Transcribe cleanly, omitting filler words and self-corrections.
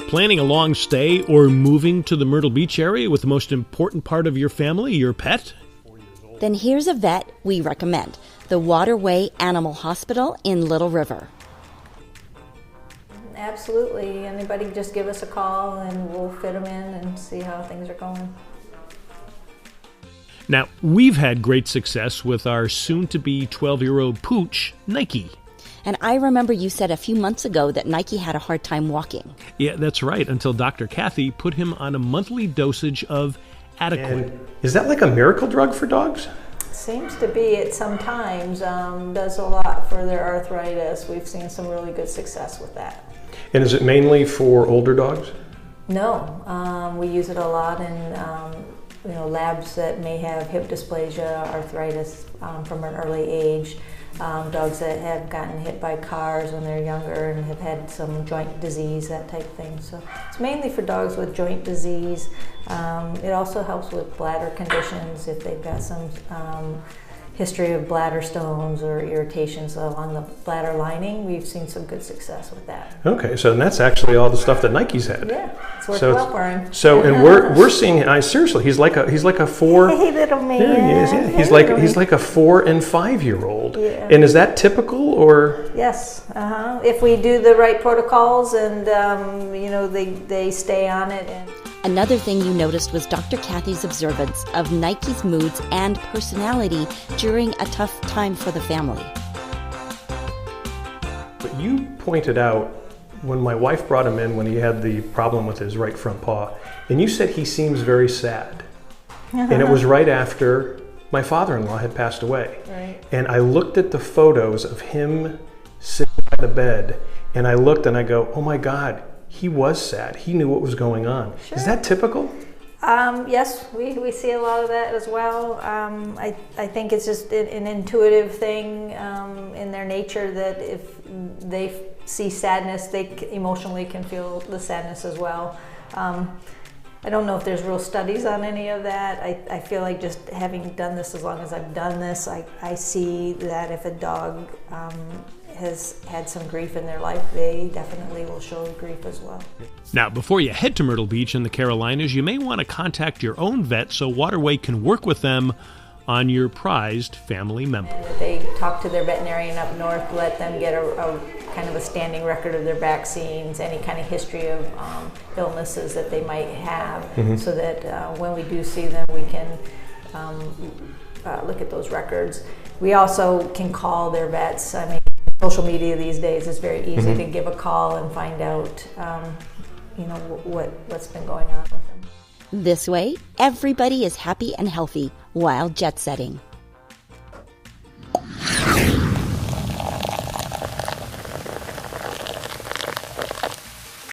Planning a long stay or moving to the Myrtle Beach area with the most important part of your family, your pet? Then here's a vet we recommend, the Waterway Animal Hospital in Little River. Absolutely. Anybody just give us a call and we'll fit them in and see how things are going. Now, we've had great success with our soon-to-be 12-year-old pooch, Nike. And I remember you said a few months ago that Nike had a hard time walking. Yeah, that's right, until Dr. Kathy put him on a monthly dosage of Adequate. And is that like a miracle drug for dogs? Seems to be. It sometimes does a lot for their arthritis. We've seen some really good success with that. And is it mainly for older dogs? No, we use it a lot in labs that may have hip dysplasia, arthritis from an early age, dogs that have gotten hit by cars when they're younger and have had some joint disease, that type of thing. So it's mainly for dogs with joint disease. It also helps with bladder conditions if they've got some history of bladder stones or irritations along the bladder lining. We've seen some good success with that. Okay, so that's actually all the stuff that Nike's had. Yeah, it's worked well for him. So, and we're seeing. Seriously, he's like a 4. Hey, little man. There he is. Yeah, he's like a 4 and 5-year-old. Yeah. And is that typical or? Yes. If we do the right protocols and they stay on it. And another thing you noticed was Dr. Kathy's observance of Nike's moods and personality during a tough time for the family. But you pointed out when my wife brought him in when he had the problem with his right front paw, and you said he seems very sad. And it was right after my father-in-law had passed away. Right. And I looked at the photos of him sitting by the bed, and I looked and I go, oh my God, he was sad. He knew what was going on. Sure. Is that typical? Yes, we see a lot of that as well. I think it's just an intuitive thing in their nature that if they see sadness, they emotionally can feel the sadness as well. I don't know if there's real studies on any of that. I feel like just having done this as long as I've done this, I see that if a dog has had some grief in their life, they definitely will show grief as well. Now, before you head to Myrtle Beach in the Carolinas, you may want to contact your own vet so Waterway can work with them on your prized family member. And if they talk to their veterinarian up north, let them get a kind of a standing record of their vaccines, any kind of history of illnesses that they might have, so that when we do see them, we can look at those records. We also can call their vets. I mean, social media these days is very easy to give a call and find out, what's been going on with them. This way, everybody is happy and healthy while jet setting.